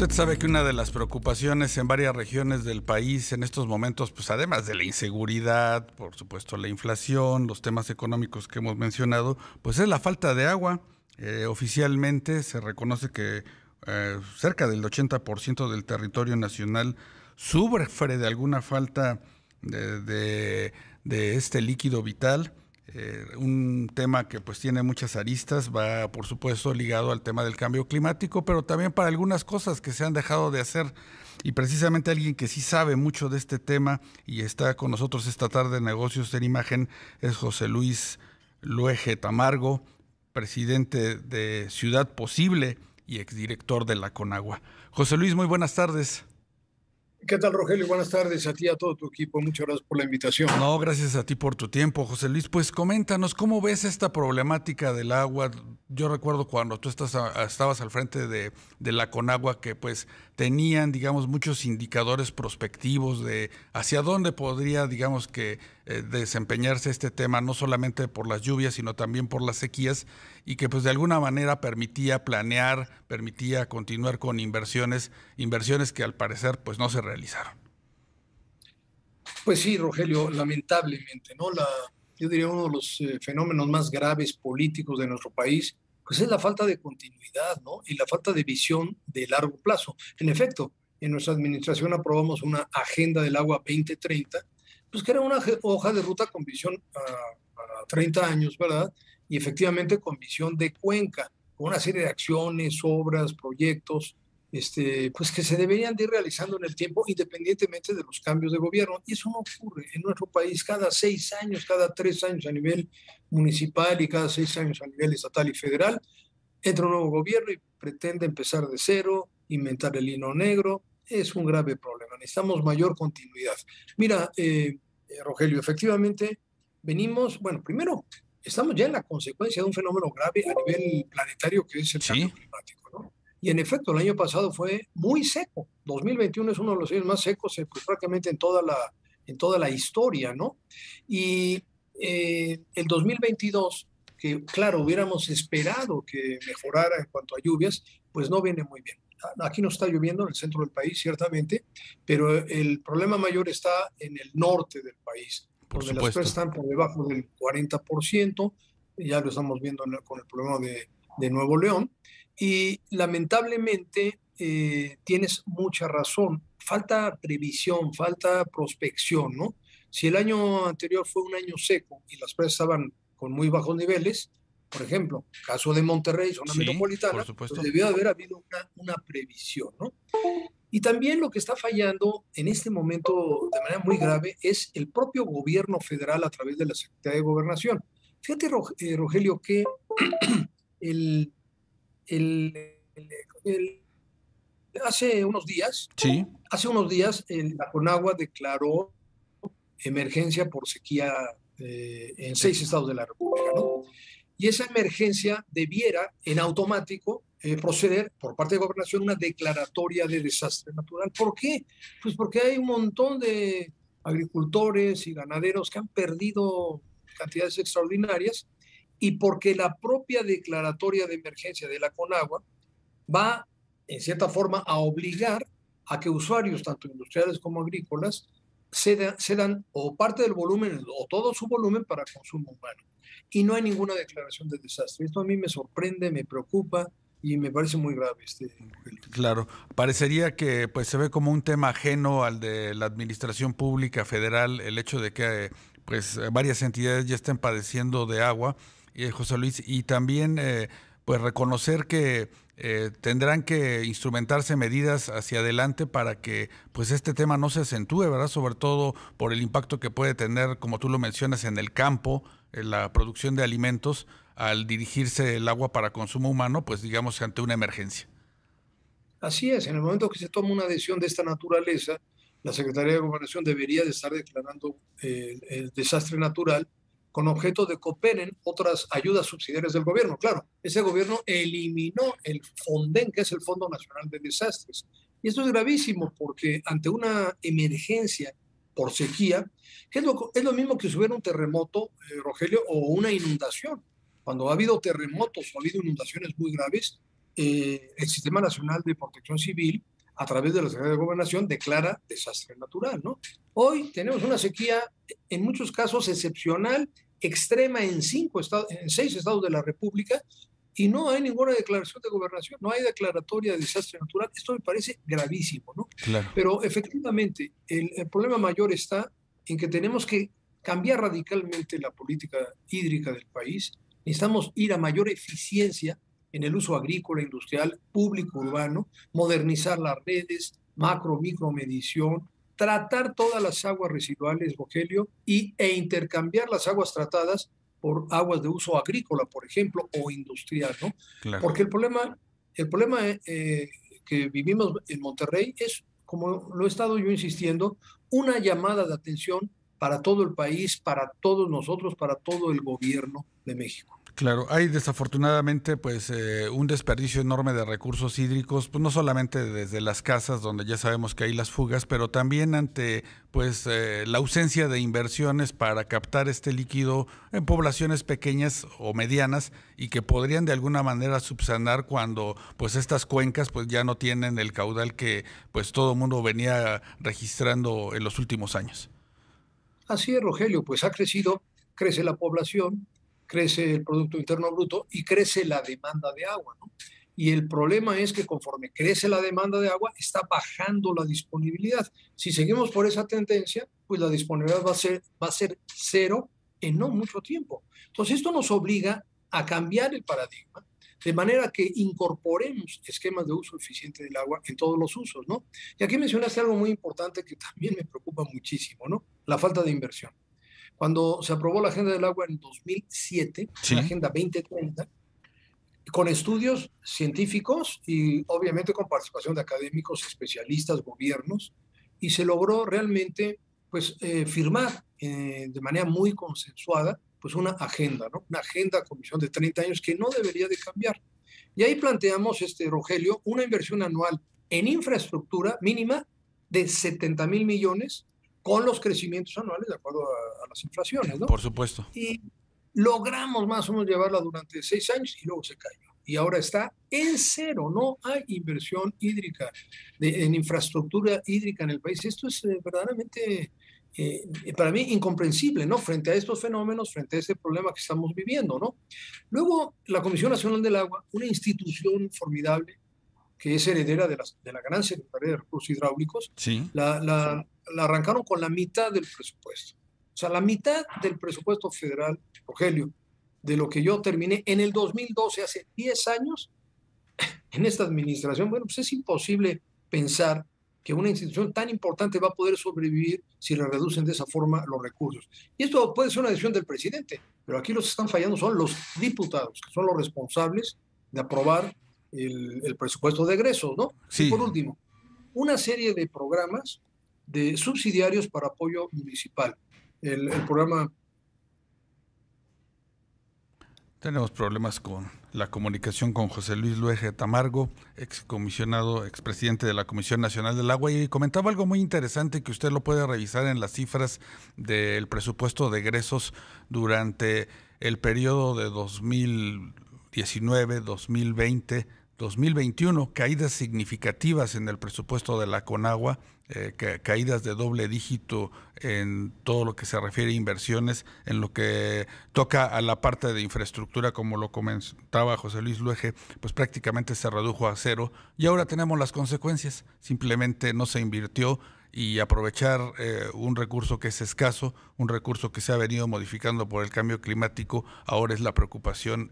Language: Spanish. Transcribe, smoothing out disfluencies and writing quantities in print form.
Usted sabe que una de las preocupaciones en varias regiones del país en estos momentos, pues además de la inseguridad, por supuesto la inflación, los temas económicos que hemos mencionado, pues es la falta de agua. Oficialmente se reconoce que cerca del 80% del territorio nacional sufre de alguna falta de este líquido vital. Un tema que pues tiene muchas aristas, va por supuesto ligado al tema del cambio climático, pero también para algunas cosas que se han dejado de hacer. Y precisamente alguien que sí sabe mucho de este tema y está con nosotros esta tarde en Negocios en Imagen es José Luis Luege Tamargo, presidente de Ciudad Posible y exdirector de la Conagua. José Luis, muy buenas tardes. ¿Qué tal, Rogelio? Buenas tardes a ti y a todo tu equipo. Muchas gracias por la invitación. No, gracias a ti por tu tiempo, José Luis. Pues coméntanos, ¿cómo ves esta problemática del agua? Yo recuerdo cuando tú estabas al frente de la Conagua que pues tenían, digamos, muchos indicadores prospectivos de hacia dónde podría, digamos, que desempeñarse este tema, no solamente por las lluvias, sino también por las sequías, y que pues de alguna manera permitía planear, permitía continuar con inversiones que al parecer pues no se realizaron. Pues sí, Rogelio, lamentablemente, ¿no? Yo diría uno de los fenómenos más graves políticos de nuestro país, pues es la falta de continuidad, ¿no? Y la falta de visión de largo plazo. En efecto, en nuestra administración aprobamos una agenda del agua 2030, pues que era una hoja de ruta con visión a 30 años, ¿verdad? Y efectivamente con visión de cuenca, con una serie de acciones, obras, proyectos, pues que se deberían de ir realizando en el tiempo independientemente de los cambios de gobierno. Y eso no ocurre en nuestro país cada 6 años, cada 3 años a nivel municipal y cada 6 años a nivel estatal y federal. Entra un nuevo gobierno y pretende empezar de cero, inventar el hilo negro. Es un grave problema. Necesitamos mayor continuidad. Mira, Rogelio, efectivamente venimos, bueno, primero, estamos ya en la consecuencia de un fenómeno grave a nivel planetario que es el cambio Sí. climático, ¿no? Y en efecto, el año pasado fue muy seco. 2021 es uno de los años más secos pues, prácticamente en toda la historia, ¿no? Y el 2022, que claro, hubiéramos esperado que mejorara en cuanto a lluvias, pues no viene muy bien. Aquí no está lloviendo en el centro del país, ciertamente, pero el problema mayor está en el norte del país, Por donde las presas supuesto. están por debajo del 40%, ya lo estamos viendo con el problema de Nuevo León, y lamentablemente tienes mucha razón, falta previsión, falta prospección, ¿no? Si el año anterior fue un año seco y las presas estaban con muy bajos niveles, por ejemplo, caso de Monterrey, zona Sí, por metropolitana, pues supuesto. debió haber habido una previsión, ¿no? Y también lo que está fallando en este momento de manera muy grave es el propio gobierno federal a través de la Secretaría de Gobernación. Fíjate, Rogelio, que el, el, el, hace unos días, Sí. la Conagua declaró emergencia por sequía en 6 estados de la República, ¿no? Y esa emergencia debiera en automático proceder por parte de Gobernación una declaratoria de desastre natural. ¿Por qué? Pues porque hay un montón de agricultores y ganaderos que han perdido cantidades extraordinarias y porque la propia declaratoria de emergencia de la Conagua va, en cierta forma, a obligar a que usuarios, tanto industriales como agrícolas, cedan o parte del volumen o todo su volumen para consumo humano. Y no hay ninguna declaración de desastre. Esto a mí me sorprende, me preocupa y me parece muy grave, Rogelio. Claro, parecería que pues se ve como un tema ajeno al de la administración pública federal el hecho de que pues varias entidades ya estén padeciendo de agua, José Luis, y también pues reconocer que tendrán que instrumentarse medidas hacia adelante para que pues este tema no se acentúe, ¿verdad? Sobre todo por el impacto que puede tener, como tú lo mencionas, en el campo, en la producción de alimentos, al dirigirse el agua para consumo humano, pues digamos ante una emergencia. Así es, en el momento que se toma una decisión de esta naturaleza, la Secretaría de Gobernación debería de estar declarando el desastre natural con objeto de cooperen otras ayudas subsidiarias del gobierno. Claro, ese gobierno eliminó el FONDEN, que es el Fondo Nacional de Desastres. Y esto es gravísimo porque ante una emergencia por sequía, que es lo mismo que si hubiera un terremoto, Rogelio, o una inundación. Cuando ha habido terremotos o ha habido inundaciones muy graves, el Sistema Nacional de Protección Civil, a través de la Secretaría de Gobernación, declara desastre natural, ¿no? Hoy tenemos una sequía, en muchos casos excepcional, extrema en 6 estados de la República, y no hay ninguna declaración de gobernación, no hay declaratoria de desastre natural. Esto me parece gravísimo, ¿no? Claro. Pero efectivamente, el problema mayor está en que tenemos que cambiar radicalmente la política hídrica del país. Necesitamos ir a mayor eficiencia en el uso agrícola, industrial, público, urbano, modernizar las redes, macro, micro medición, tratar todas las aguas residuales, Rogelio, e intercambiar las aguas tratadas por aguas de uso agrícola, por ejemplo, o industrial, ¿no? Claro. Porque el problema que vivimos en Monterrey es, como lo he estado yo insistiendo, una llamada de atención para todo el país, para todos nosotros, para todo el gobierno de México. Claro, hay desafortunadamente pues un desperdicio enorme de recursos hídricos, pues no solamente desde las casas donde ya sabemos que hay las fugas, pero también ante pues la ausencia de inversiones para captar este líquido en poblaciones pequeñas o medianas y que podrían de alguna manera subsanar cuando pues estas cuencas pues ya no tienen el caudal que pues todo el mundo venía registrando en los últimos años. Así es, Rogelio, pues crece la población, crece el Producto Interno Bruto y crece la demanda de agua, ¿no? Y el problema es que conforme crece la demanda de agua, está bajando la disponibilidad. Si seguimos por esa tendencia, pues la disponibilidad va a ser cero en no mucho tiempo. Entonces, esto nos obliga a cambiar el paradigma, de manera que incorporemos esquemas de uso eficiente del agua en todos los usos, ¿no? Y aquí mencionaste algo muy importante que también me preocupa muchísimo, ¿no? La falta de inversión. Cuando se aprobó la Agenda del Agua en 2007, la Sí, Agenda 2030, con estudios científicos y obviamente con participación de académicos, especialistas, gobiernos, y se logró realmente pues, firmar de manera muy consensuada pues una agenda, ¿no? Una agenda con visión de 30 años que no debería de cambiar. Y ahí planteamos, Rogelio, una inversión anual en infraestructura mínima de 70,000 millones con los crecimientos anuales de acuerdo a las inflaciones, ¿no? por supuesto. Y logramos más o menos llevarla durante 6 años y luego se cayó. Y ahora está en cero, no hay inversión hídrica en infraestructura hídrica en el país. Esto es verdaderamente, para mí, incomprensible, ¿no? Frente a estos fenómenos, frente a este problema que estamos viviendo, ¿no? Luego, la Comisión Nacional del Agua, una institución formidable que es heredera de la gran Secretaría de Recursos Hidráulicos, Sí. la arrancaron con la mitad del presupuesto. O sea, la mitad del presupuesto federal, Rogelio, de lo que yo terminé en el 2012, hace 10 años, en esta administración. Bueno, pues es imposible pensar que una institución tan importante va a poder sobrevivir si le reducen de esa forma los recursos. Y esto puede ser una decisión del presidente, pero aquí los que están fallando son los diputados, que son los responsables de aprobar el presupuesto de egresos, ¿no? Y Sí, por último, una serie de programas de subsidiarios para apoyo municipal. El programa. tenemos problemas con la comunicación con José Luis Luege Tamargo, excomisionado, expresidente de la Comisión Nacional del Agua, y comentaba algo muy interesante que usted lo puede revisar en las cifras del presupuesto de egresos durante el periodo de 2019, 2020, 2021, caídas significativas en el presupuesto de la Conagua, caídas de doble dígito en todo lo que se refiere a inversiones, en lo que toca a la parte de infraestructura, como lo comentaba José Luis Luege, pues prácticamente se redujo a cero y ahora tenemos las consecuencias. Simplemente no se invirtió y aprovechar un recurso que es escaso, un recurso que se ha venido modificando por el cambio climático, ahora es la preocupación